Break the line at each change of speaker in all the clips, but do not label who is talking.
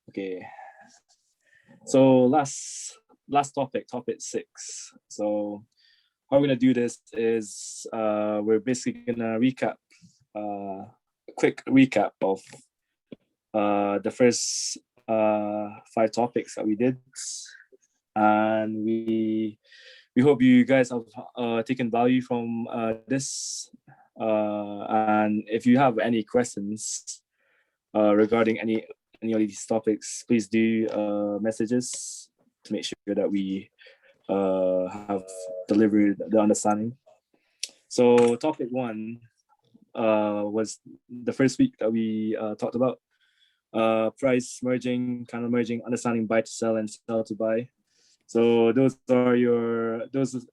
Okay. So last topic 6. So how we're gonna do this is we're basically gonna recap a quick recap of the first 5 topics that we did, and we hope you guys have taken value from this. And if you have any questions regarding any of these topics, please do message us to make sure that we have delivered the understanding. So topic 1 was the first week that we talked about price merging, candle merging, understanding buy to sell and sell to buy. So those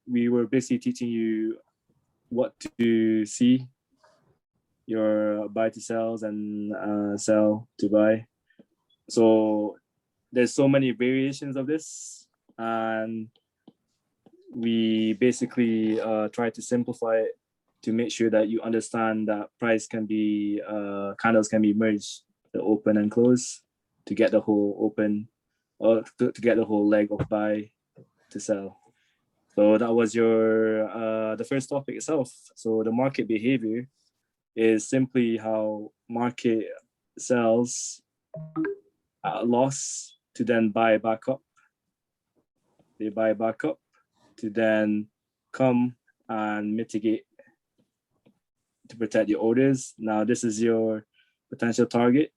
we were basically teaching you what to see, your buy to sells and sell to buy. So there's so many variations of this, and we basically try to simplify it to make sure that you understand that price can be candles can be merged, the open and close, to get the whole open, or to get the whole leg of buy to sell. So that was your the first topic itself. So the market behavior is simply how market sells at a loss to then buy back up. They buy back up to then come and mitigate to protect your orders. Now this is your potential target.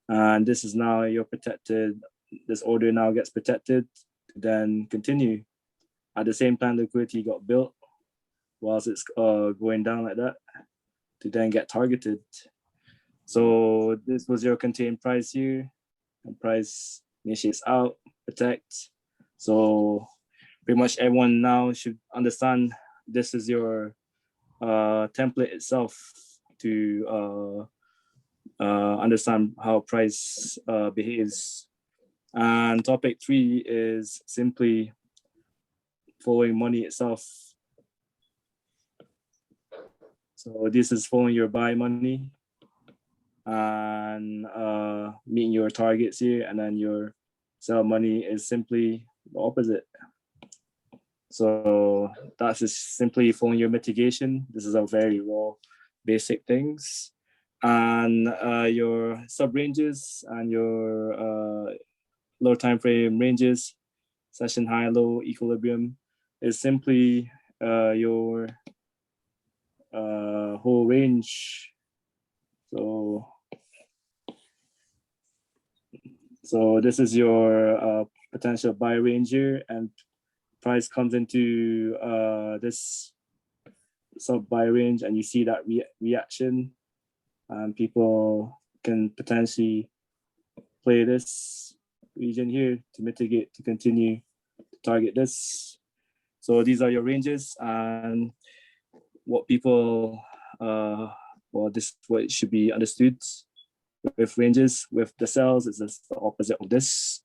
And this is now your protected, this order now gets protected to then continue. At the same time, liquidity got built whilst it's going down like that to then get targeted. So this was your contained price here, and price initiates out, protect. So pretty much everyone now should understand this is your template itself to understand how price behaves. And topic 3 is simply following money itself. So this is following your buy money and meeting your targets here, and then your sell money is simply the opposite. So that's just simply following your mitigation. This is a very raw basic things. And your sub ranges and your low time frame ranges, session high, low, equilibrium, is simply your whole range. So this is your potential buy range here, and price comes into this sub buy range, and you see that reaction, and people can potentially play this region here to mitigate, to continue to target this. So these are your ranges, and what people this is what should be understood with ranges. With the sells, it's just the opposite of this.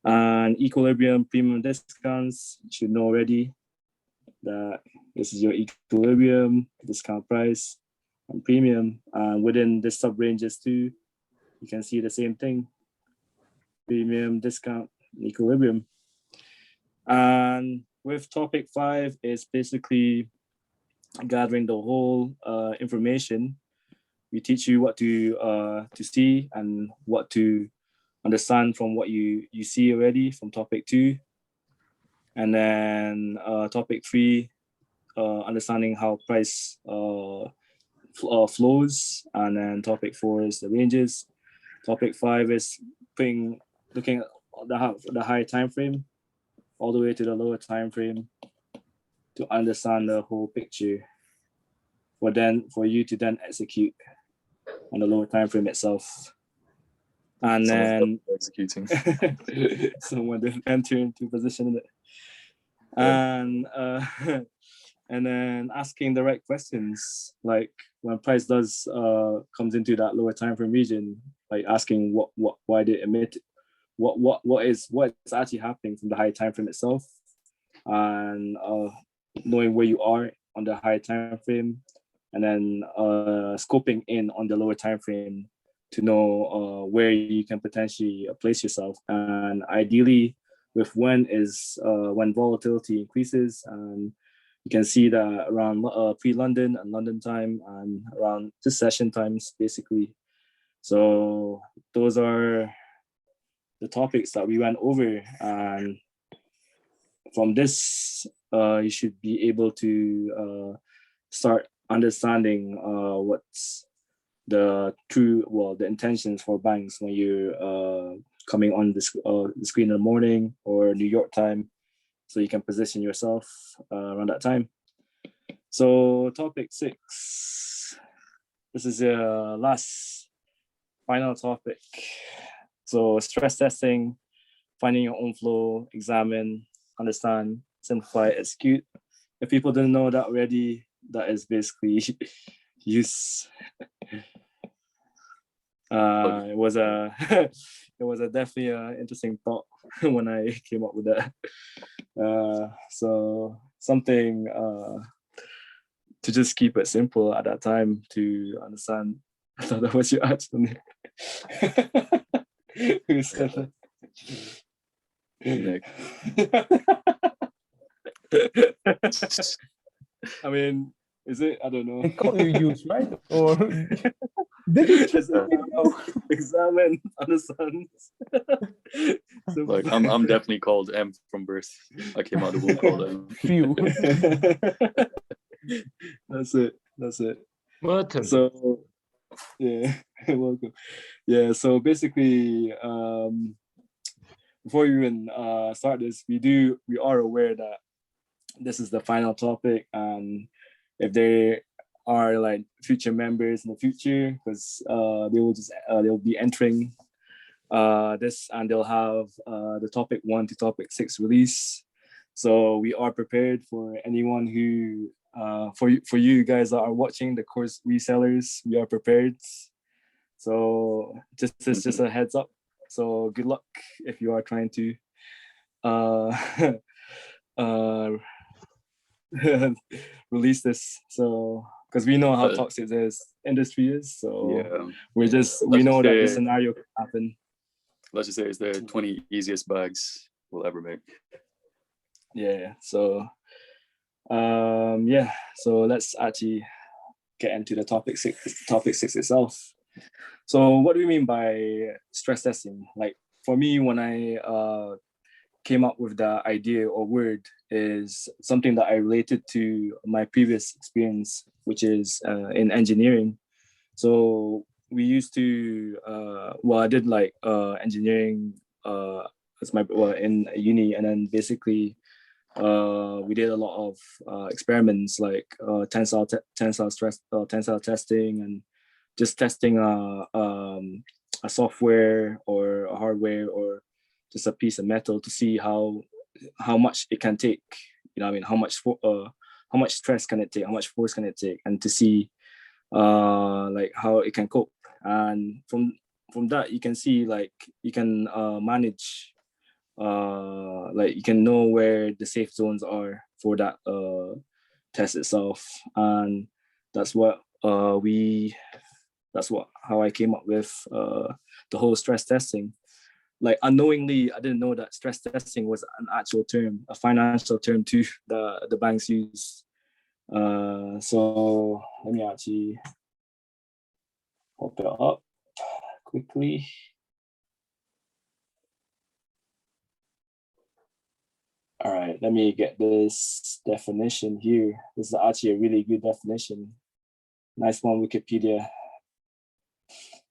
And equilibrium, premium, discounts, you should know already that this is your equilibrium, discount price, and premium. And within the sub ranges too, you can see the same thing: premium, discount, equilibrium. And with topic 5 is basically gathering the whole information. We teach you what to see and what to understand from what you see already from topic 2. And then topic 3, understanding how price flows. And then topic 4 is the ranges. Topic 5 is looking at the higher time frame all the way to the lower time frame to understand the whole picture for you to then execute on the lower time frame itself. And then
executing.
someone didn't enter into position. And and then asking the right questions, like when price does comes into that lower time frame region, like asking why did it emit, what is actually happening from the high time frame itself, and knowing where you are on the high time frame, and then scoping in on the lower time frame to know where you can potentially place yourself. And ideally, with when is when volatility increases, and you can see that around pre-London and London time, and around just session times, basically. So those are the topics that we went over, and from this, you should be able to start understanding what's the the intentions for banks when you're coming on the screen in the morning or New York time, so you can position yourself around that time. So topic 6, this is the last final topic. So stress testing, finding your own flow, examine, understand, simplify, execute. If people didn't know that already, that is basically use. It was a definitely an interesting thought when I came up with that. So something to just keep it simple at that time to understand. I thought that was your answer. Who said that?
Nick.
I mean, is it? I don't know.
I call you use, right? Or did you just
examine, understand?
Like I'm definitely called M from birth. I came out of the womb called M.
Phew.
That's it.
Welcome.
So yeah, welcome. Yeah, so basically, before we even start this, we are aware that this is the final topic, and if there are like future members in the future, because they'll be entering this, and they'll have the topic 1 to topic 6 release. So we are prepared for anyone who for you guys that are watching, the course resellers, we are prepared. So just a heads up. So good luck if you are trying to release this. So because we know how toxic this industry is, so
yeah,
we know that this scenario could happen.
Let's just say it's the 20 easiest bags we'll ever make.
Yeah. So so let's actually get into the topic 6 itself. So what do we mean by stress testing? Like for me, when I came up with the idea or word, is something that I related to my previous experience, which is in engineering. So we used to I did like engineering in uni, and then basically we did a lot of experiments like tensile testing, and just testing a software or a hardware or just a piece of metal to see how much it can take. You know what I mean? How much stress can it take? How much force can it take? And to see like how it can cope. And from that, you can see like you can manage, like you can know where the safe zones are for that test itself. And that's how I came up with the whole stress testing. Like unknowingly, I didn't know that stress testing was an actual term, a financial term too, the banks use. So let me actually pop it up quickly. All right, let me get this definition here. This is actually a really good definition. Nice one, Wikipedia.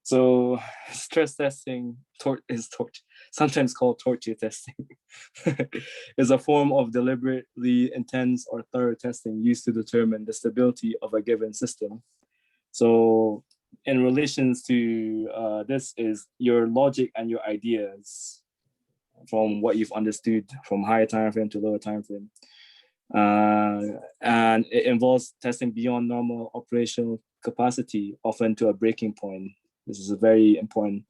So stress testing is sometimes called torture testing, is a form of deliberately intense or thorough testing used to determine the stability of a given system. So in relations to this is your logic and your ideas from what you've understood from higher time frame to lower time frame. And it involves testing beyond normal operational capacity, often to a breaking point. This is very important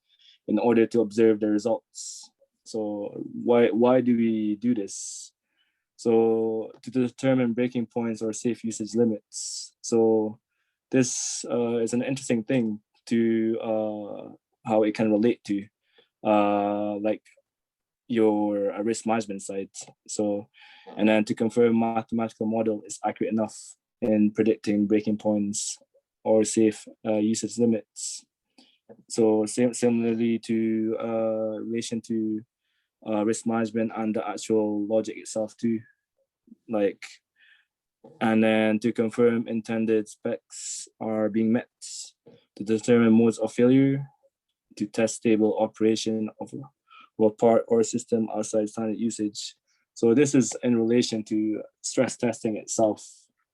in order to observe the results. So why do we do this? So to determine breaking points or safe usage limits. So this is an interesting thing to how it can relate to like your risk management side. So, and then to confirm mathematical model is accurate enough in predicting breaking points or safe usage limits. So similarly to relation to risk management and the actual logic itself too, like, and then to confirm intended specs are being met, to determine modes of failure, to test stable operation of a part or system outside standard usage. So this is in relation to stress testing itself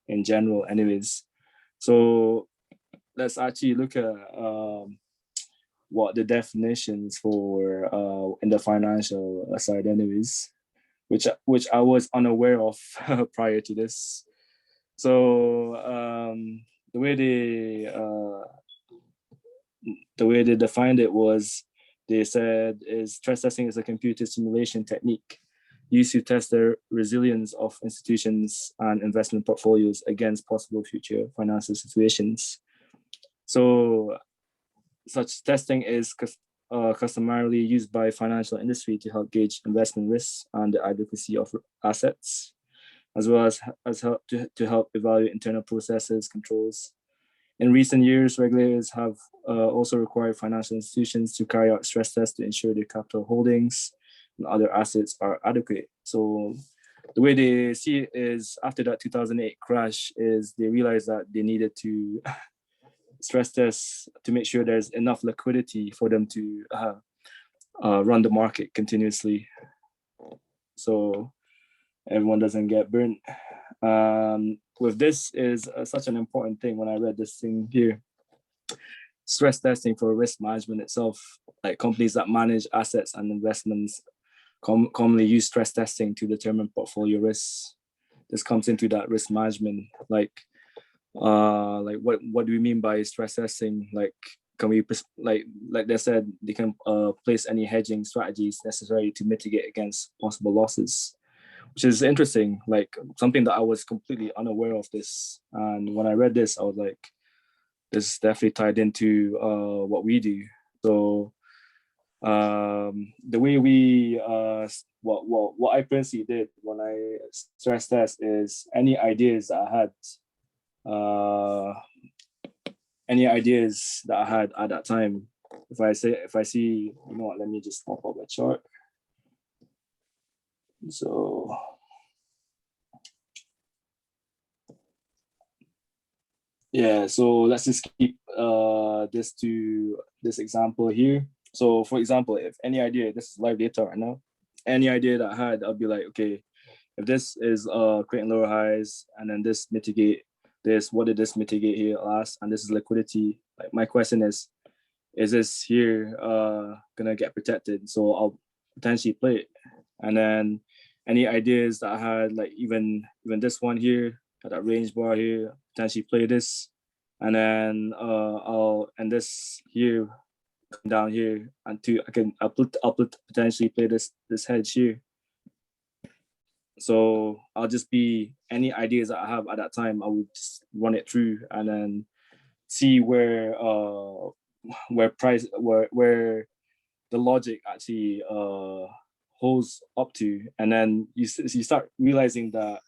in general anyways. So let's actually look at what the definitions for in the financial side anyways, which I was unaware of prior to this. So the way they defined it was, they said is stress testing is a computer simulation technique used to test the resilience of institutions and investment portfolios against possible future financial situations. So such testing is customarily used by financial industry to help gauge investment risks and the adequacy of assets, as well as help to help evaluate internal processes, controls. In recent years, regulators have also required financial institutions to carry out stress tests to ensure their capital holdings and other assets are adequate. So the way they see it is, after that 2008 crash, is they realized that they needed to stress tests to make sure there's enough liquidity for them to run the market continuously, so everyone doesn't get burnt. With this is such an important thing. When I read this thing here, stress testing for risk management itself, like companies that manage assets and investments commonly use stress testing to determine portfolio risks. This comes into that risk management, like what do we mean by stress testing? Like, can we like they said, they can place any hedging strategies necessary to mitigate against possible losses, which is interesting, like something that I was completely unaware of this. And when I read this, I was like, this is definitely tied into what we do. So the way we what I personally did when I stress test is any ideas that I had at that time. If I see, you know what, let me just pop up a chart. So yeah, so let's just keep this to this example here. So for example, if any idea, this is live data right now, any idea that I had, I'll be like, okay, if this is creating lower highs and then this mitigate this, what did this mitigate here last? And this is liquidity. Like, my question is this here gonna get protected? So I'll potentially play it. And then any ideas that I had, like even this one here, got that range bar here, potentially play this. And then I'll, and this here, come down here, and I'll potentially play this hedge here. So I'll just be, any ideas that I have at that time, I would just run it through and then see where the logic actually holds up to. And then you start realizing that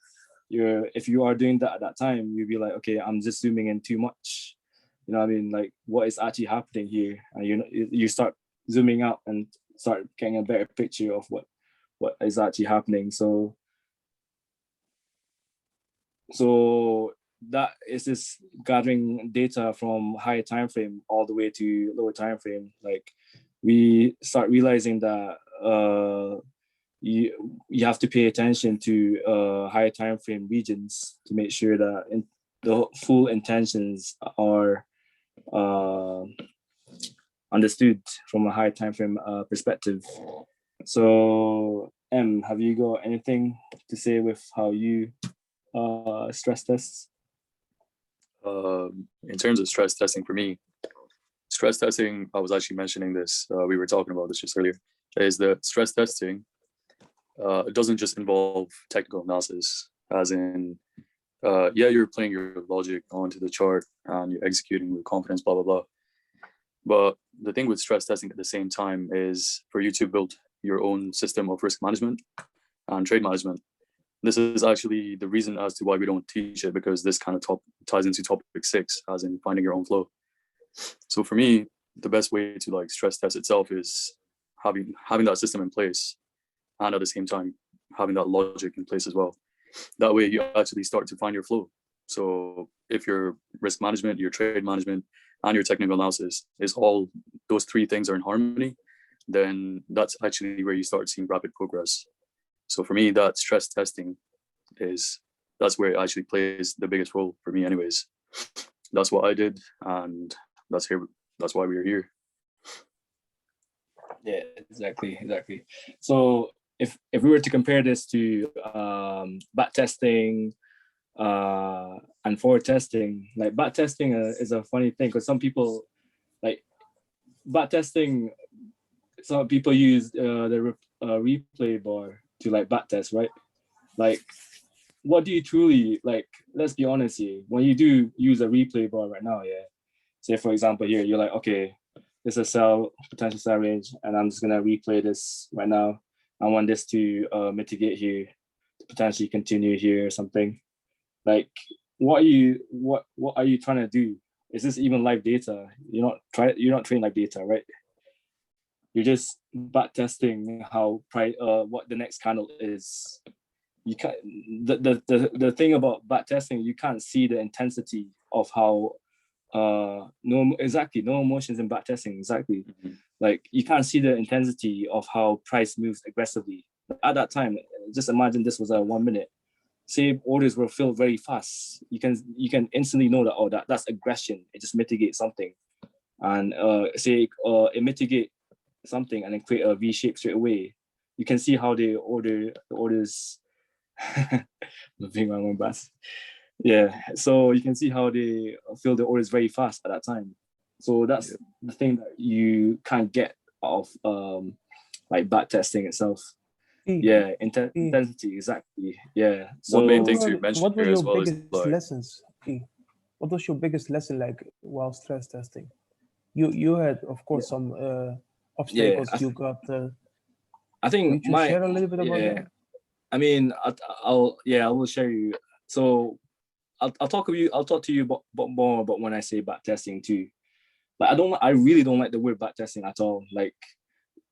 if you are doing that at that time, you'll be like, okay, I'm just zooming in too much. You know what I mean? Like, what is actually happening here? And you start zooming out and start getting a better picture of what is actually happening. So that is just gathering data from higher time frame all the way to lower time frame. Like, we start realizing that you have to pay attention to higher time frame regions to make sure that the full intentions are understood from a high time frame perspective. So have you got anything to say with how you stress tests?
In terms of stress testing, for me, stress testing, I was actually mentioning this, we were talking about this just earlier, is that stress testing, it doesn't just involve technical analysis, as in yeah, you're playing your logic onto the chart and you're executing with confidence, blah blah blah. But the thing with stress testing at the same time is for you to build your own system of risk management and trade management. This is actually the reason as to why we don't teach it, because this kind of ties into topic 6, as in finding your own flow. So for me, the best way to like stress test itself is having that system in place, and at the same time having that logic in place as well. That way you actually start to find your flow. So if your risk management, your trade management, and your technical analysis is all, those 3 things are in harmony, then that's actually where you start seeing rapid progress. So for me, that stress testing that's where it actually plays the biggest role for me anyways. That's what I did, and that's why we're here.
Yeah, exactly. So if we were to compare this to back testing and forward testing, like back testing is a funny thing, because some people like back testing, some people use the replay bar to like back test, right? Like, what do you truly like? Let's be honest here. When you do use a replay bar right now, yeah. Say for example here, you're like, okay, this is a potential sell range, and I'm just gonna replay this right now. I want this to mitigate here, to potentially continue here or something. Like, what are you trying to do? Is this even live data? You're not training live data, right? You're just back testing how what the next candle is. You can't, the thing about back testing, you can't see the intensity of how no emotions in back testing, exactly.
Mm-hmm.
Like, you can't see the intensity of how price moves aggressively at that time. Just imagine this was a 1 minute, say orders were filled very fast, you can instantly know that, that's aggression. It just mitigates something, and it mitigate something and then create a V shape straight away. You can see how the orders moving on bus. Yeah, so you can see how they fill the orders very fast at that time. So that's the thing that you can't get out of like back testing itself. Yeah, intensity, exactly. Yeah. So
one main thing to mention
what were
here
your
as well is
biggest
like,
lessons? What was your biggest lesson like while stress testing? You had, of course, some obstacles you got.
I think
Could you share a little bit about that?
I mean, I will share you. So I'll talk to you about more about when I say back testing too. Like, I really don't like the word back testing at all. Like,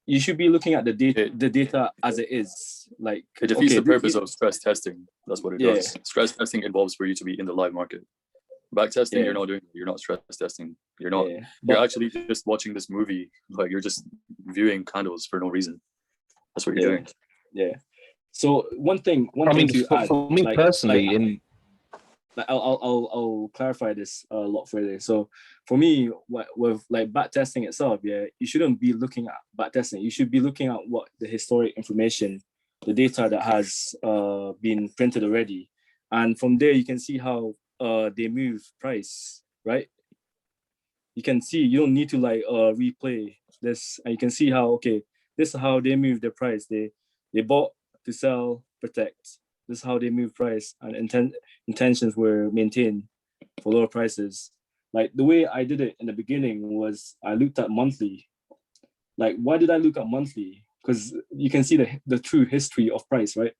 you should be looking at the data as it is. Like,
it defeats the purpose of stress testing. That's what it does. Stress testing involves for you to be in the live market. Back testing, you're not stress testing. You're actually just watching this movie. Like, you're just viewing candles for no reason. That's what you're doing.
Yeah. So one thing to add,
for me personally,
I'll clarify this a lot further. So for me, with like back testing itself, you shouldn't be looking at back testing. You should be looking at what the historic information, the data that has been printed already, and from there you can see how they move price, right? You can see, you don't need to like replay this, and you can see how, okay, this is how they move the price. They bought to sell, protect. This is how they move price, and intentions were maintained for lower prices. Like, the way I did it in the beginning was I looked at monthly. Like, why did I look at monthly? Because you can see the true history of price, right?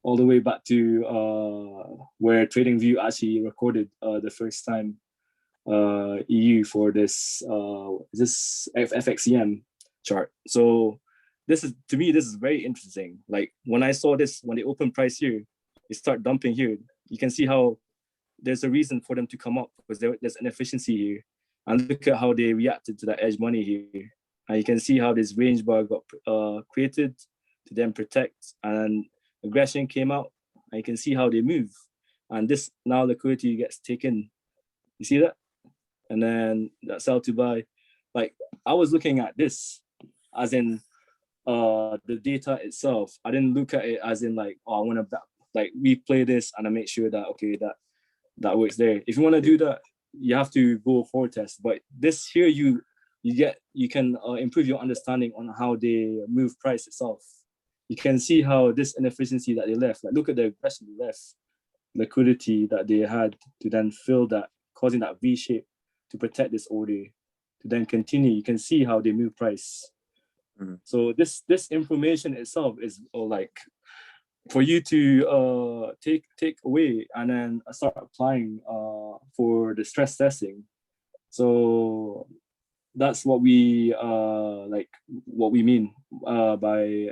All the way back to where TradingView actually recorded the first time EU for this FXEM chart. So this is very interesting. Like, when I saw this, when they open price here, they start dumping here. You can see how there's a reason for them to come up, because there's an efficiency here. And look at how they reacted to that edge money here. And you can see how this range bar got created to then protect, and aggression came out. And you can see how they move. And this, now liquidity gets taken. You see that? And then that sell to buy. Like, I was looking at this as in the data itself. I didn't look at it as in like, oh, I want to like replay this and I make sure that, okay, that works there. If you want to do that, you have to go forward test. But this here, you can improve your understanding on how they move price itself. You can see how this inefficiency that they left. Like, look at the aggression they left. liquidity that they had to then fill that, causing that V shape to protect this order to then continue. You can see how they move price. So this information itself is like for you to take away and then start applying for the stress testing. So that's what we what we mean by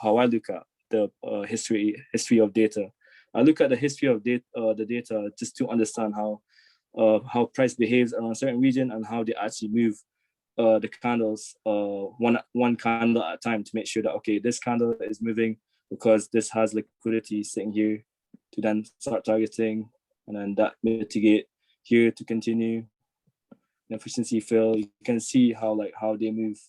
how I look at the history of data. I look at the history of the data just to understand how price behaves around a certain region and how they actually move the candles one candle at a time to make sure that, okay, this candle is moving because this has liquidity sitting here to then start targeting, and then that mitigate here to continue. Efficiency fill. You can see how they move.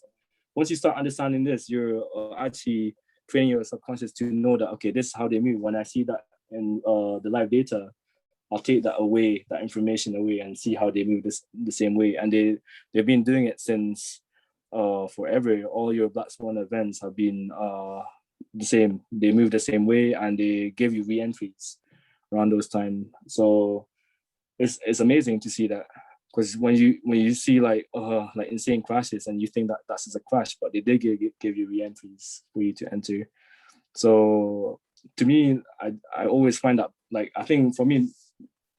Once you start understanding this, you're actually training your subconscious to know that, okay, this is how they move. When I see that in the live data, I'll take that information away and see how they move the same way. And they've been doing it since forever. All your Black Swan events have been the same. They move the same way and they give you re-entries around those times. So it's amazing to see that. Because when you see like insane crashes and you think that that's just a crash, but they did give you re-entries for you to enter. So to me, I always find that, like, I think for me,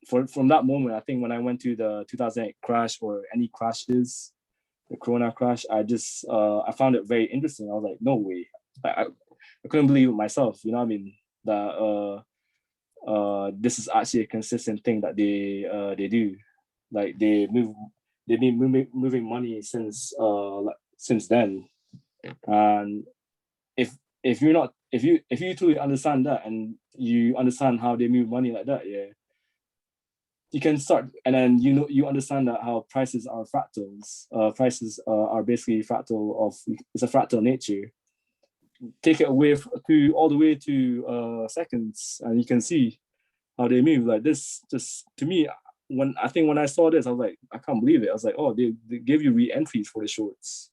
from that moment, I think when I went to the 2008 crash or any crashes, the Corona crash, I found it very interesting. I was like, no way. I couldn't believe it myself, you know what I mean? That this is actually a consistent thing that they do. Like they've been moving money since then. And if you truly understand that and you understand how they move money like that, yeah, you can start, and then you understand that how prices are fractals. Prices are basically it's a fractal nature. Take it away all the way to seconds, and you can see how they move. Like this, just to me, when I saw this, I was like, I can't believe it. I was like, oh, they give you re-entries for the shorts,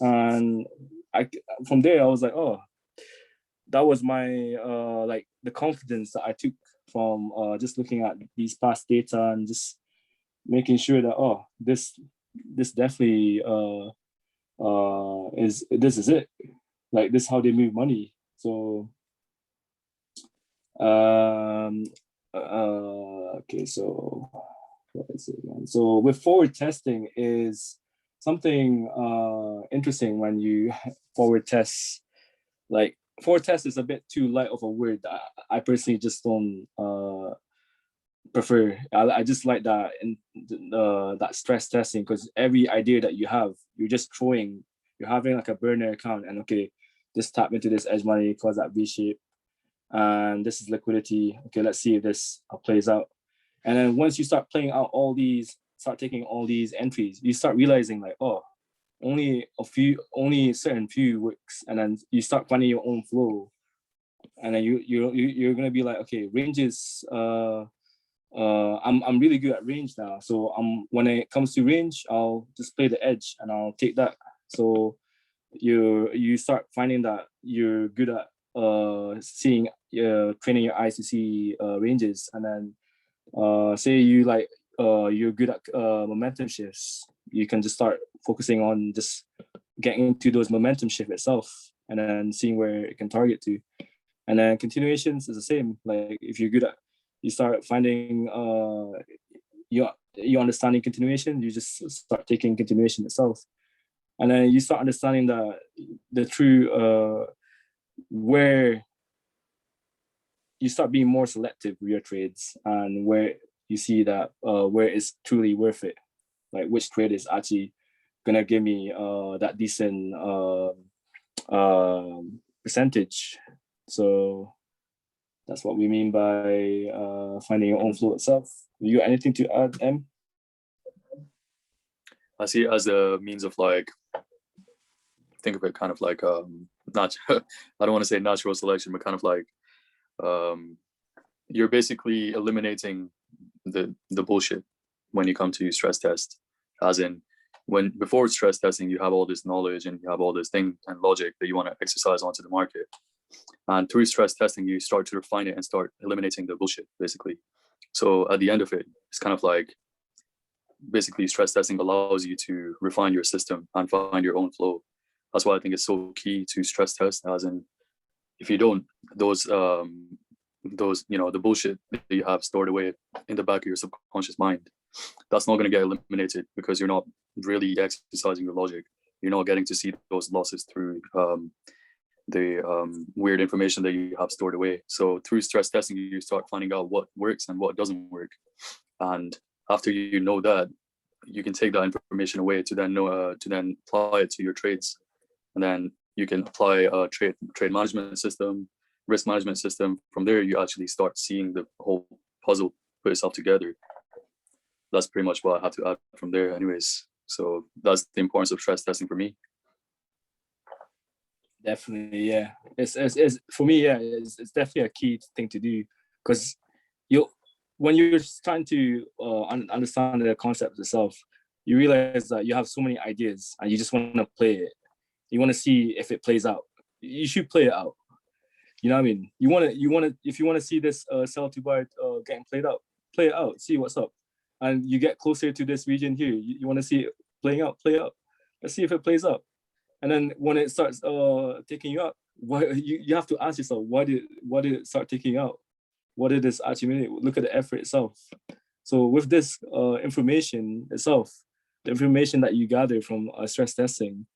and from there I was like, oh, that was my like the confidence that I took from just looking at these past data and just making sure that, oh, this definitely is it. Like this is how they move money. So okay, so what is it again? So with forward testing is something interesting when you forward test. Like forward test is a bit too light of a word. I personally just don't prefer. I just like that in that stress testing, because every idea that you have, you're just throwing. You're having like a burner account, and okay, just tap into this edge money, cause that V shape, and this is liquidity. Okay, let's see if this plays out. And then once you start playing out start taking all these entries, you start realizing like, oh, only a certain few works, and then you start finding your own flow, and then you're gonna be like, okay, ranges. I'm really good at range now, so when it comes to range, I'll just play the edge and I'll take that. So you start finding that you're good at seeing, training your eyes to see ranges, and then say you're good at momentum shifts, you can just start focusing on just getting into those momentum shift itself and then seeing where it can target to. And then continuations is the same. Like if you're good at, you start finding you understanding continuation, you just start taking continuation itself, and then you start understanding the true where you start being more selective with your trades, and where you see that where it's truly worth it, like which trade is actually gonna give me that decent percentage. So that's what we mean by finding your own flow itself. You got anything to add, Em?
I see it as a means of like, think of it kind of like not I don't want to say natural selection, but kind of like you're basically eliminating the bullshit when you come to stress test. As in, when before stress testing, you have all this knowledge and you have all this thing and logic that you want to exercise onto the market. And through stress testing, you start to refine it and start eliminating the bullshit, basically. So at the end of it, it's kind of like basically stress testing allows you to refine your system and find your own flow. That's why I think it's so key to stress test, as in if you don't, those the bullshit that you have stored away in the back of your subconscious mind, that's not going to get eliminated because you're not really exercising your logic. You're not getting to see those losses through the weird information that you have stored away. So through stress testing, you start finding out what works and what doesn't work. And after you know that, you can take that information away to then know to then apply it to your trades, and then you can apply a trade management system, risk management system. From there, you actually start seeing the whole puzzle put itself together. That's pretty much what I have to add from there, anyways. So that's the importance of stress testing for me.
Definitely, yeah. It's for me, yeah. It's definitely a key thing to do, because when you're trying to understand the concept itself, you realize that you have so many ideas and you just want to play it. You want to see if it plays out. You should play it out. You know what I mean? You want to, if you want to see this sell to buy getting played out, play it out, see what's up. And you get closer to this region here, you want to see it playing out, play out. Let's see if it plays out. And then when it starts taking you up, why you have to ask yourself, why did it start taking out? What did this actually mean? Look at the effort itself. So with this information itself, the information that you gather from stress testing,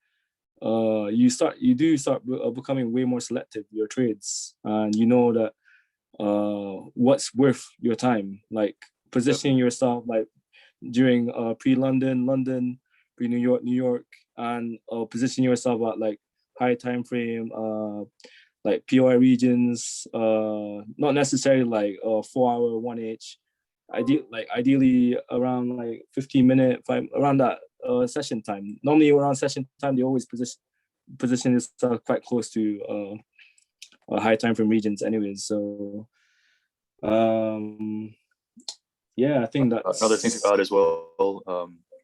you do start becoming way more selective with your trades, and you know that what's worth your time, like positioning yourself like during pre-London, London, pre-New York, New York, and position yourself at like high time frame, like POI regions, not necessarily like 4 hour 1H. Ideally around like 15-minute, around that session time. Normally around session time, they always position yourself quite close to high time frame regions anyways. So yeah, I think that's
another thing to add as well.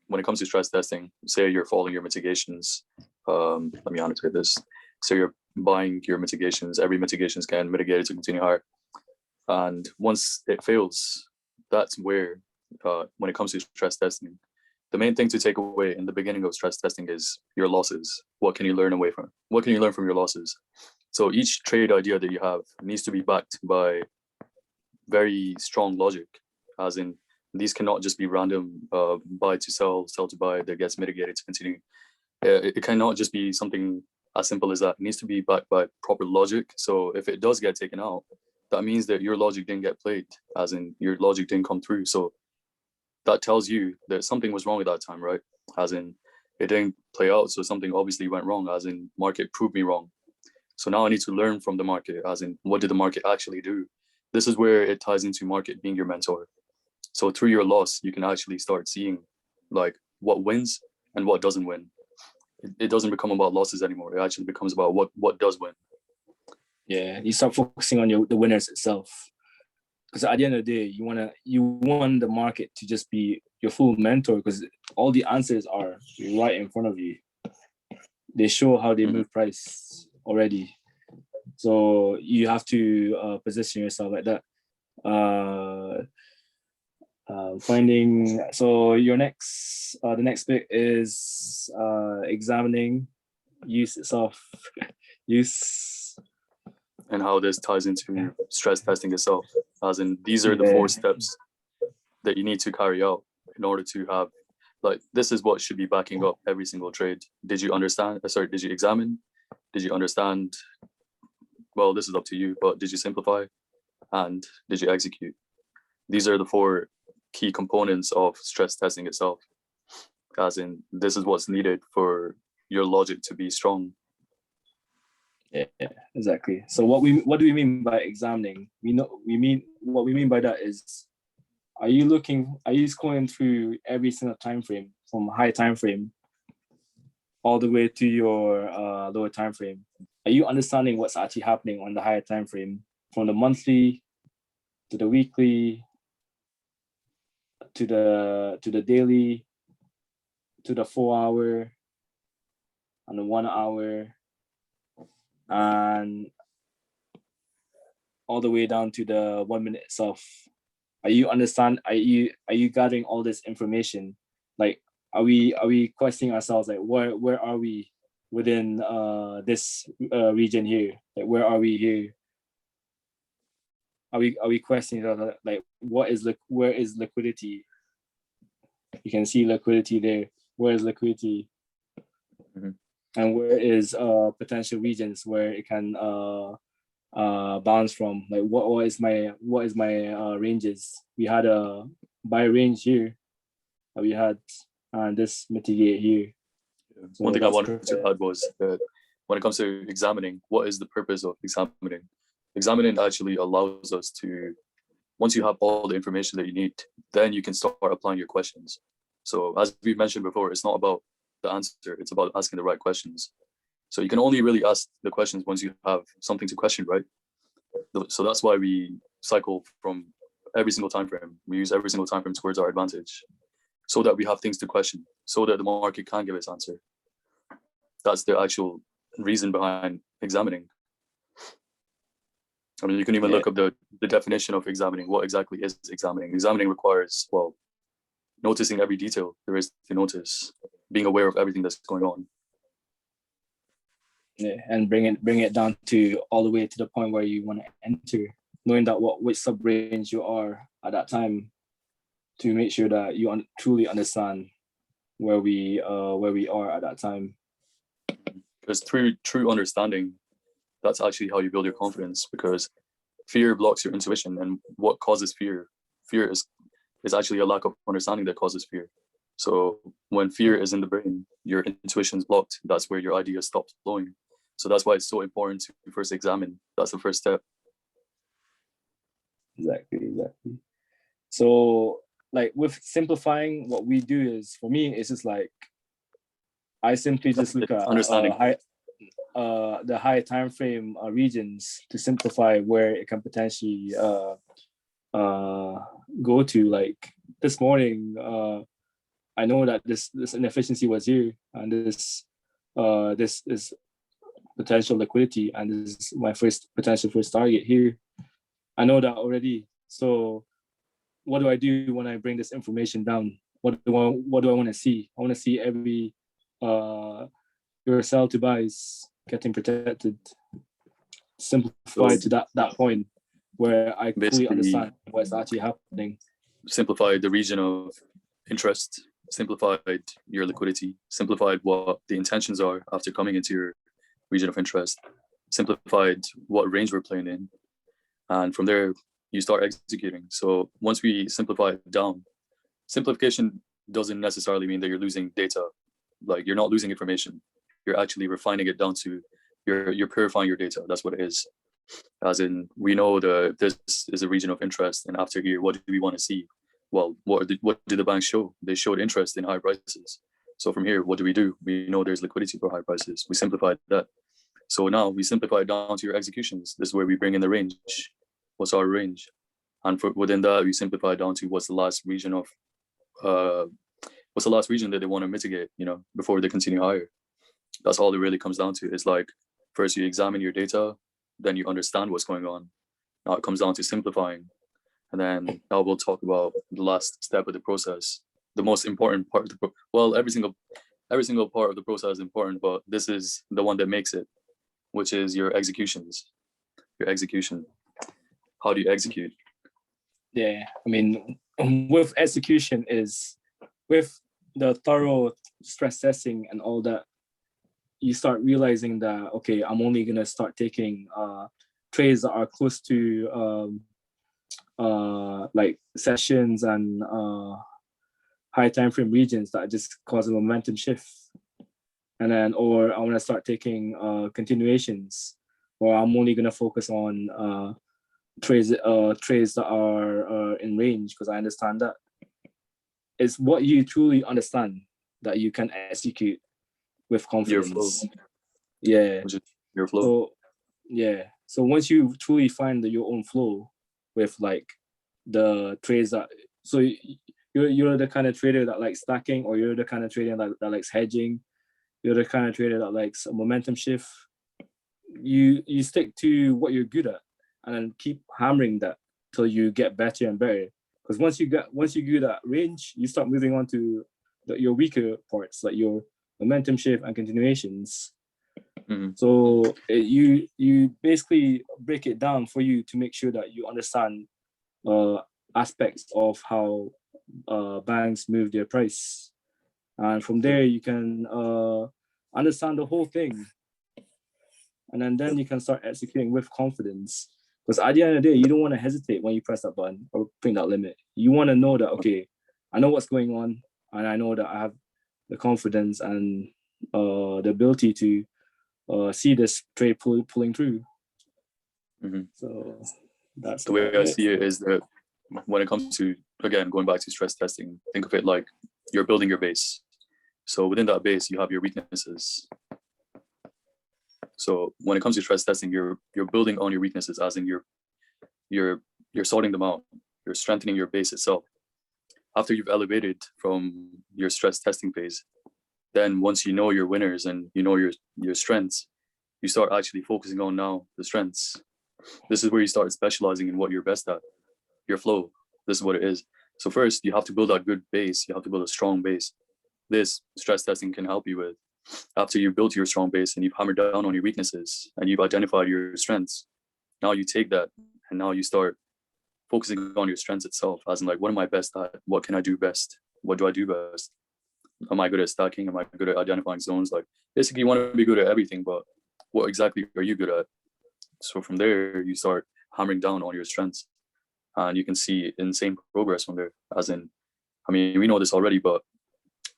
When it comes to stress testing, say you're following your mitigations. Let me annotate this. So you're buying your mitigations. Every mitigation is getting mitigated to continue higher. And once it fails, that's where, when it comes to stress testing, the main thing to take away in the beginning of stress testing is your losses. What can you learn What can you learn from your losses? So each trade idea that you have needs to be backed by very strong logic, as in these cannot just be random buy to sell, sell to buy that gets mitigated to continue. It cannot just be something as simple as that. It needs to be backed by proper logic. So if it does get taken out, that means that your logic didn't get played, as in your logic didn't come through. So that tells you that something was wrong at that time, right? As in it didn't play out. So something obviously went wrong, as in market proved me wrong. So now I need to learn from the market, as in what did the market actually do? This is where it ties into market being your mentor. So through your loss, you can actually start seeing like what wins and what doesn't win. It doesn't become about losses anymore. It actually becomes about what does win.
Yeah, you start focusing on the winners itself, because at the end of the day, you want the market to just be your full mentor, because all the answers are right in front of you. They show how they move price already, so you have to position yourself like that. Finding, so your next the next bit is examining use itself. Use
and how this ties into stress testing itself, as in these are the 4 steps that you need to carry out in order to have, like, this is what should be backing up every single trade. Did you understand? Did you examine? Did you understand? Well, this is up to you, but did you simplify? And did you execute? These are the 4 key components of stress testing itself, as in this is what's needed for your logic to be strong.
Yeah, exactly. So what do we mean by examining? What we mean by that is, are you scrolling through every single time frame from high time frame all the way to your lower time frame? Are you understanding what's actually happening on the higher time frame, from the monthly to the weekly to the daily to the 4 hour and the 1 hour, and all the way down to the 1 minute itself. Are you gathering all this information? Like, are we questioning ourselves, like where are we within this region here? Like, where are we here? Are we questioning like where is liquidity? You can see liquidity there. Where is liquidity?
Mm-hmm.
And where is potential regions where it can bounce from? Like what is my ranges? We had a buy range here that we had, and this mitigate here.
So one thing I wanted to add was that when it comes to examining, what is the purpose of examining? Examining actually allows us to, once you have all the information that you need, then you can start applying your questions. So as we mentioned before, it's not about the answer, it's about asking the right questions. So you can only really ask the questions once you have something to question, right? So that's why we cycle from every single time frame. We use every single time frame towards our advantage, so that we have things to question, so that the market can give its answer. That's the actual reason behind examining. I mean, you can even look up the definition of examining. What exactly is examining? Examining requires, well, noticing every detail there is to notice, being aware of everything that's going on.
Yeah, and bring it down to all the way to the point where you want to enter, knowing that which sub range you are at that time, to make sure that you truly understand where we are at that time.
Because through true understanding, that's actually how you build your confidence, because fear blocks your intuition. And what causes fear? Fear is actually a lack of understanding that causes fear. So when fear is in the brain, your intuition is blocked. That's where your ideas stop flowing. So that's why it's so important to first examine. That's the first step.
Exactly. So like with simplifying, what we do is, for me, it's just like, I simply just look at
understanding
the high time frame regions to simplify where it can potentially go to. Like this morning, I know that this inefficiency was here, and this is potential liquidity, and this is my potential first target here. I know that already. So what do I do when I bring this information down? What do I want to see? I want to see every your sell to buys getting protected, simplified to that point where I fully understand what's actually happening.
Simplified the region of interest, simplified your liquidity, simplified what the intentions are after coming into your region of interest, simplified what range we're playing in, and from there you start executing. So once we simplify it down, simplification doesn't necessarily mean that you're losing data. Like, you're not losing information, you're actually refining it down to you're purifying your data. That's what it is. As in, we know this is a region of interest, and after here, what do we want to see? Well, what did the banks show? They showed interest in high prices. So from here, what do? We know there's liquidity for high prices. We simplified that. So now we simplify it down to your executions. This is where we bring in the range. What's our range? And within that, we simplify down to what's the last region that they want to mitigate, before they continue higher. That's all it really comes down to. It's like, first you examine your data, then you understand what's going on. Now it comes down to simplifying. And then now we'll talk about the last step of the process, the most important part of every single part of the process is important, but this is the one that makes it, which is your executions. Your execution. How do you execute?
Yeah, I mean, with execution is with the thorough stress testing and all that, you start realizing that, okay, I'm only gonna start taking trades that are close to like sessions and high time frame regions that just cause a momentum shift. And then, or I want to start taking continuations, or I'm only gonna focus on trades that are in range, because I understand that it's what you truly understand that you can execute with confidence.
Your flow.
Yeah.
Which is your flow.
So, yeah. So once you truly find your own flow with like the trades that, so you're the kind of trader that likes stacking, or you're the kind of trader that likes hedging, you're the kind of trader that likes a momentum shift, you stick to what you're good at, and then keep hammering that till you get better and better. Because once you do that range, you start moving on to your weaker parts, like your momentum shift and continuations. So you basically break it down for you to make sure that you understand aspects of how banks move their price, and from there you can understand the whole thing, and then you can start executing with confidence. Because at the end of the day, you don't want to hesitate when you press that button or put that limit. You want to know that, okay, I know what's going on, and I know that I have the confidence and the ability to see this trade pulling through. So that's
the way I see it is that when it comes to, again, going back to stress testing, think of it like you're building your base. So within that base, you have your weaknesses. So when it comes to stress testing, you're building on your weaknesses, as in you're sorting them out. You're strengthening your base itself. After you've elevated from your stress testing phase, then once you know your winners and you know your strengths, you start actually focusing on now the strengths. This is where you start specializing in what you're best at, your flow. This is what it is. So first, you have to build that good base. You have to build a strong base. This stress testing can help you with. After you've built your strong base and you've hammered down on your weaknesses and you've identified your strengths, now you take that and now you start focusing on your strengths itself, as in like, what am I best at? What can I do best? What do I do best? Am I good at stacking? Am I good at identifying zones? Like, basically you want to be good at everything, but what exactly are you good at? So from there, you start hammering down on your strengths and you can see insane progress from there. As in, I mean, we know this already, but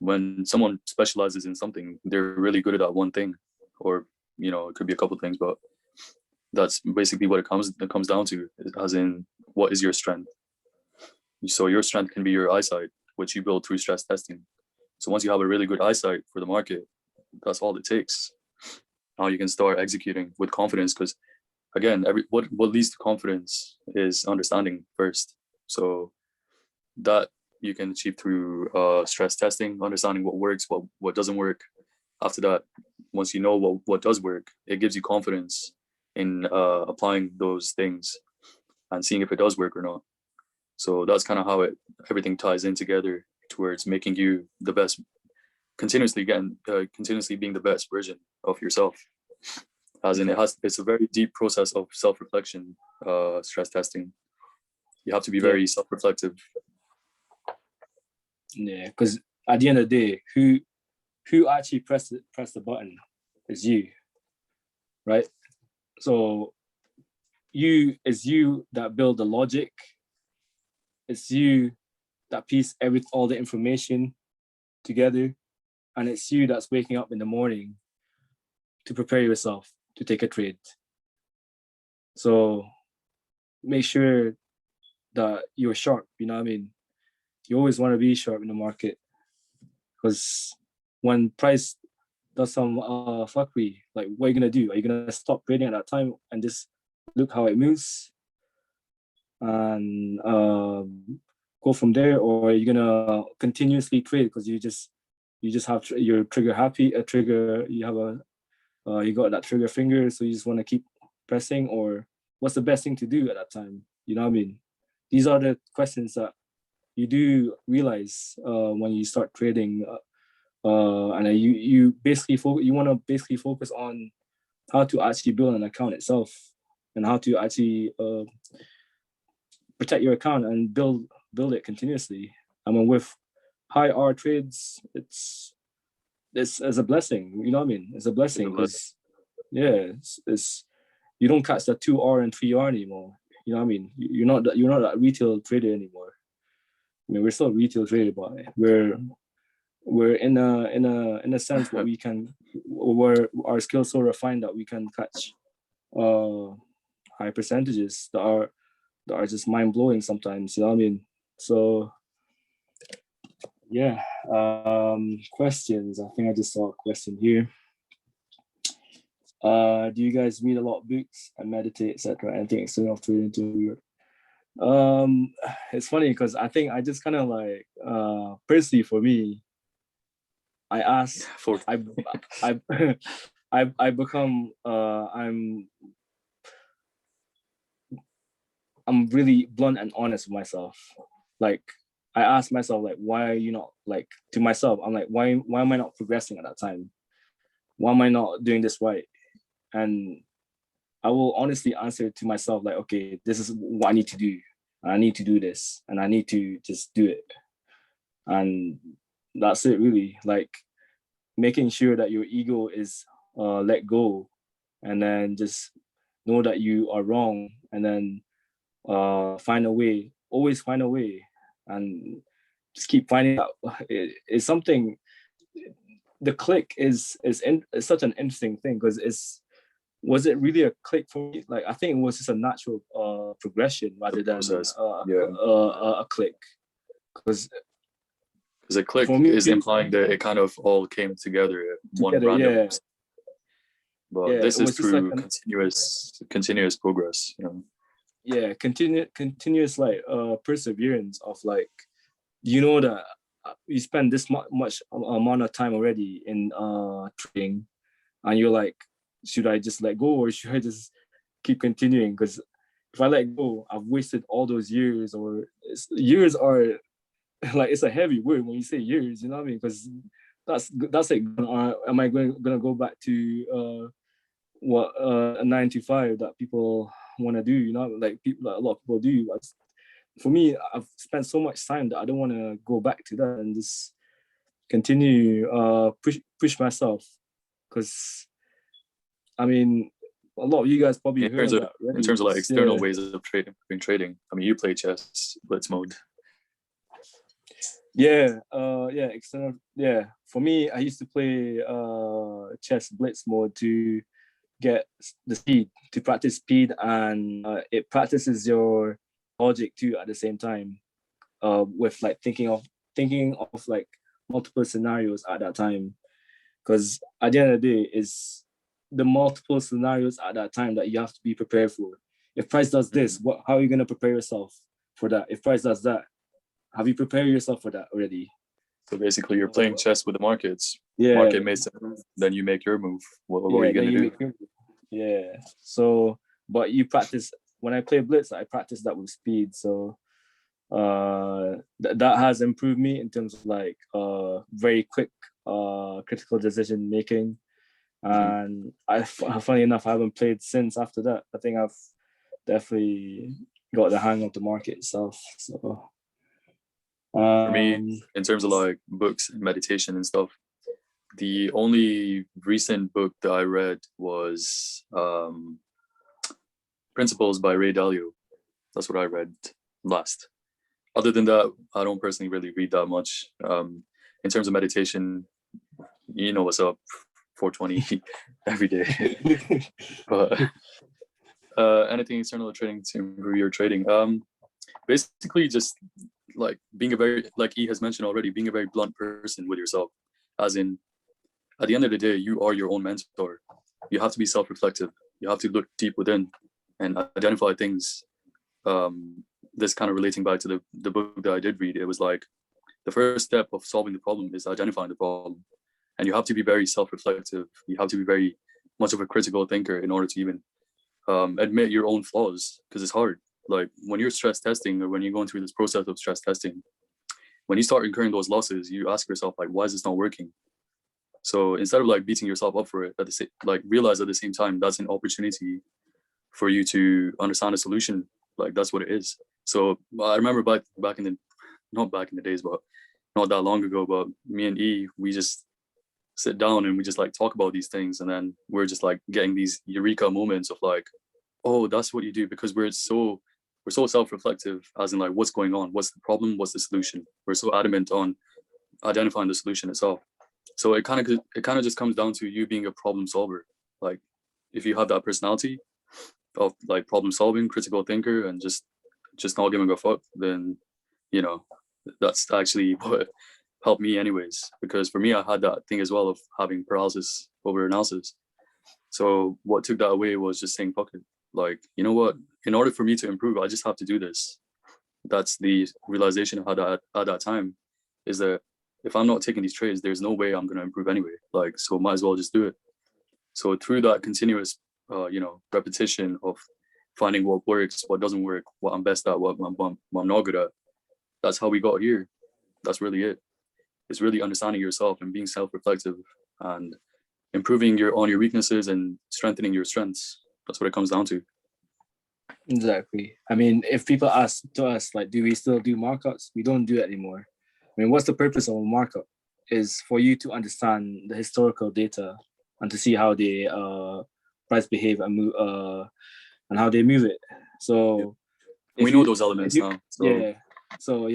when someone specializes in something, they're really good at that one thing, or, you know, it could be a couple of things, but that's basically what it comes down to, as in, what is your strength? So your strength can be your eyesight, which you build through stress testing. So once you have a really good eyesight for the market, that's all it takes. Now you can start executing with confidence, because again, what leads to confidence is understanding first. So that you can achieve through stress testing, understanding what works, what doesn't work. After that, once you know what does work, it gives you confidence in applying those things and seeing if it does work or not. So that's kind of how everything ties in together towards making you the best, continuously being the best version of yourself. As in, it's a very deep process of self-reflection, stress testing. You have to be very self-reflective.
Yeah, because at the end of the day, who actually press the button is you, right? So it's you that build the logic. It's you that piece all the information together, and it's you that's waking up in the morning to prepare yourself to take a trade. So make sure that you're sharp, you know what I mean? You always want to be sharp in the market, because when price does some fuckery, like, what are you gonna do? Are you gonna stop trading at that time and just look how it moves and go from there, or are you gonna continuously trade because you just have your trigger happy, a trigger, you have you got that trigger finger, so you just want to keep pressing? Or what's the best thing to do at that time? You know what I mean? These are the questions that you do realize when you start trading, and you basically you want to basically focus on how to actually build an account itself, and how to actually protect your account and build it continuously. I mean, with high R trades, it's a blessing. You know what I mean? It's a blessing, because it's you don't catch that 2R and 3R anymore. You know what I mean? You're not that retail trader anymore. I mean, we're still retail trader, but we're in a sense where our skills so refined that we can catch high percentages that are just mind blowing sometimes. You know what I mean? So yeah. Questions. I think I just saw a question here. Do you guys read a lot of books and meditate, etc.? Anything external of trading to your it's funny because I think I just kind of like personally for me, I ask for I become I'm I'm really blunt and honest with myself. Like I ask myself, like, why are you not, like, to myself, I'm like, why am I not progressing at that time? Why am I not doing this right? And I will honestly answer to myself, like, okay, this is what I need to do. I need to do this, and I need to just do it. And that's it, really. Like making sure that your ego is let go, and then just know that you are wrong, and then find a way. Always find a way, and just keep finding out. It's something. The click is such an interesting thing, because was it really a click for me? Like I think it was just a natural progression rather than a click. Because
a click
for me,
is implying that it kind of all came together at one random.
yeah.
But
Yeah,
this
it
is
was just
through
like
continuous progress, you know.
Yeah, continuous like perseverance of like, you know, that you spend this much amount of time already in trading, and you're like, should I just let go, or should I just keep continuing? Because if I let go, I've wasted all those years. Or years are like, it's a heavy word when you say years, you know what I mean? Because that's like, am I gonna go back to what a 9 to 5 that people want to do, you know, like people, like a lot of people do. But for me, I've spent so much time that I don't want to go back to that, and just continue push myself. Because I mean, a lot of you guys probably
In
heard
terms of
that already.
in terms of like external ways of trading, I mean, you play chess blitz mode.
Yeah, external. Yeah, for me, I used to play chess blitz mode to get the speed, to practice speed, and it practices your logic too at the same time. With like thinking of like multiple scenarios at that time, because at the end of the day, is the multiple scenarios at that time that you have to be prepared for. If Price does this, how are you going to prepare yourself for that? If Price does that, have you prepared yourself for that already?
So basically, you're playing chess with the markets.
Yeah.
Market makes a move, then you make your move. What are you gonna do?
Yeah. So, but you practice. When I play blitz, I practice that with speed. So that has improved me in terms of like very quick critical decision making. And funny enough, I haven't played since after that. I think I've definitely got the hang of the market itself. So
for me, in terms of like books and meditation and stuff, the only recent book that I read was Principles by Ray Dalio. That's what I read last. Other than that, I don't personally really read that much. In terms of meditation, you know what's up, 420 every day. But anything external trading to improve your trading, basically just like being a very, like E has mentioned already, being a very blunt person with yourself. As in, at the end of the day, you are your own mentor. You have to be self-reflective. You have to look deep within and identify things. This kind of relating back to the book that I did read, it was like the first step of solving the problem is identifying the problem. And you have to be very self-reflective. You have to be very much of a critical thinker in order to even admit your own flaws, because it's hard. Like when you're stress testing, or when you're going through this process of stress testing, when you start incurring those losses, you ask yourself, like, why is this not working? So instead of like beating yourself up for it, at the same, like realize at the same time that's an opportunity for you to understand a solution. Like that's what it is. So I remember back in the, not back in the days, but not that long ago, but me and E, we just sit down and we just like talk about these things, and then we're just like getting these eureka moments of like, oh, that's what you do, because we're so self-reflective, as in like, what's going on, what's the problem, what's the solution. We're so adamant on identifying the solution itself. So it kind of just comes down to you being a problem solver. Like if you have that personality of like problem solving, critical thinker, and just not giving a fuck, then you know that's actually what helped me anyways. Because for me, I had that thing as well of having paralysis over analysis. So what took that away was just saying, fuck it. Like, you know what? In order for me to improve, I just have to do this. That's the realization I had at that time, is that if I'm not taking these trades, there's no way I'm going to improve anyway. Like, so might as well just do it. So through that continuous, repetition of finding what works, what doesn't work, what I'm best at, what I'm not good at. That's how we got here. That's really it. It's really understanding yourself and being self-reflective and improving on your weaknesses and strengthening your strengths. That's what it comes down to.
Exactly. I mean, if people ask to us, like, do we still do markups? We don't do it anymore. I mean, what's the purpose of a markup? Is for you to understand the historical data and to see how they price behave and move and how they move it. So
we know those elements now.
So. So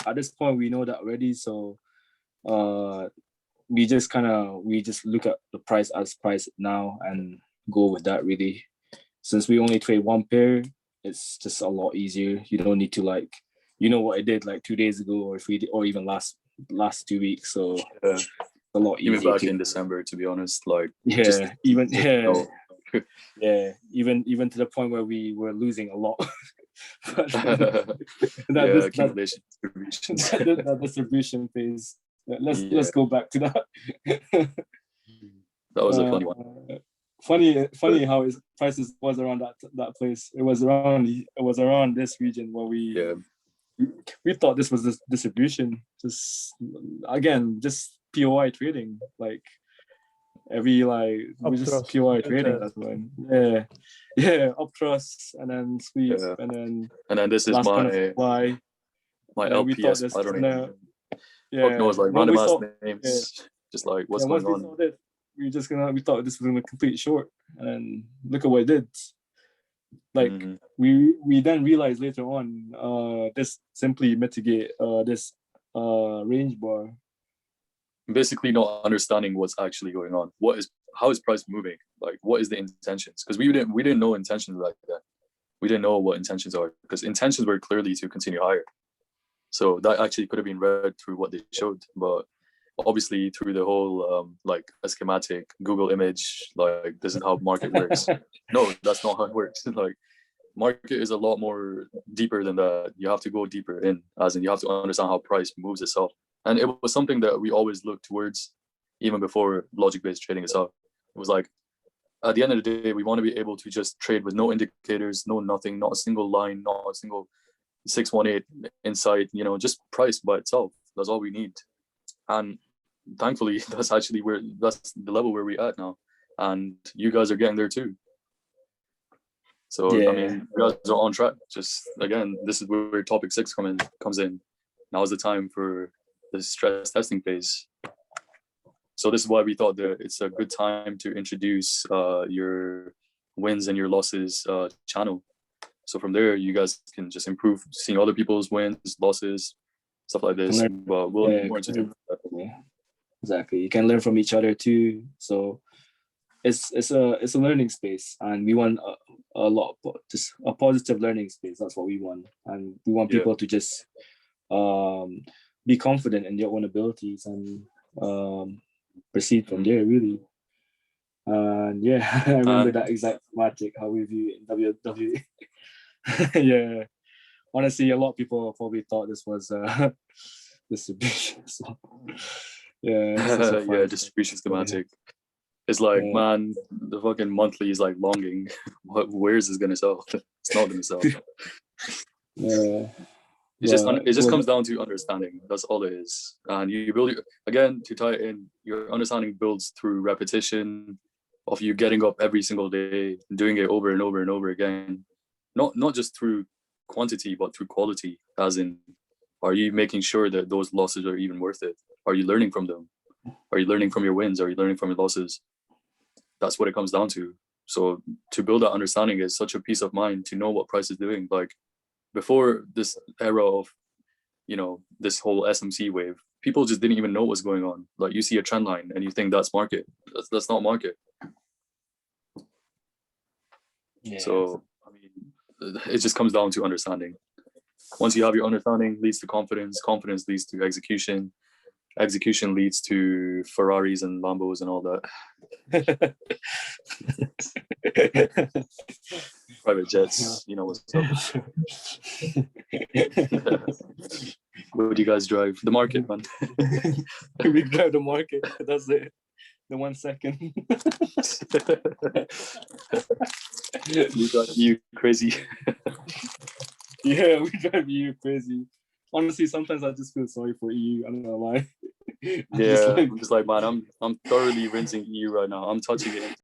at this point, we know that already. So we just look at the price as price now and go with that really. Since we only trade one pair, it's just a lot easier. You don't need to what I did like 2 days ago or 3 or even last 2 weeks. So it's a lot easier.
Even back in December, to be honest,
even to the point where we were losing a lot. That distribution phase. Let's go back to that.
That was a funny one.
Funny how its prices was around that place. It was around this region where we thought this was this distribution. Just POI trading, like every just POI trading. That's one. Up trust and then sweep and then
this is my LPS. I don't know. Fuck knows, like random ass names. Just like what's going on.
We thought this was gonna complete short, and then look at what it did. Like we then realized later on, this simply mitigate this range bar.
Basically, not understanding what's actually going on. How is price moving? Like, what is the intentions? Because we didn't know intentions like that. We didn't know what intentions are, because intentions were clearly to continue higher. So that actually could have been read through what they showed, but obviously through the whole a schematic Google image, like this is how market works. No, that's not how it works. Like market is a lot more deeper than that. You have to go deeper in, as in you have to understand how price moves itself. And it was something that we always looked towards even before logic-based trading itself. It was like, at the end of the day, we want to be able to just trade with no indicators, no nothing, not a single line, not a single 618 insight, just price by itself. That's all we need. And thankfully, that's the level where we're at now. And you guys are getting there too. So, I mean, you guys are on track. Just, again, this is where topic 6 comes in. Now is the time for the stress testing phase. So this is why we thought that it's a good time to introduce your wins and your losses channel. So from there, you guys can just improve seeing other people's wins, losses, stuff like this. But we'll need more to do that.
Exactly. You can learn from each other too. So it's a learning space, and we want just a positive learning space. That's what we want, and we want people to just be confident in their own abilities and proceed from there, really. And I remember that exact magic how we view it in WWE. Honestly, a lot of people probably thought this was distribution. So,
distribution schematic. It's like, man, the fucking monthly is like longing. Where is this gonna sell? It's not gonna sell. It just comes down to understanding. That's all it is. And you build again, to tie it in, your understanding builds through repetition of you getting up every single day, doing it over and over and over again. Not just through quantity, but through quality. As in, are you making sure that those losses are even worth it? Are you learning from them? Are you learning from your wins? Are you learning from your losses? That's what it comes down to. So to build that understanding is such a peace of mind to know what price is doing. Like before this era of, this whole SMC wave, people just didn't even know what's going on. Like you see a trend line and you think that's market. That's not market. So, I mean, it just comes down to understanding. Once you have your understanding, leads to confidence. Confidence leads to execution. Execution leads to Ferraris and Lambos and all that. Private jets, what's up. What do you guys drive? The market, man.
We drive the market. That's it. the 1 second.
You got you crazy.
Yeah, we drive EU crazy. Honestly, sometimes I just feel sorry for EU. I don't know why.
Yeah, I'm just like, man, I'm thoroughly rinsing EU right now. I'm touching it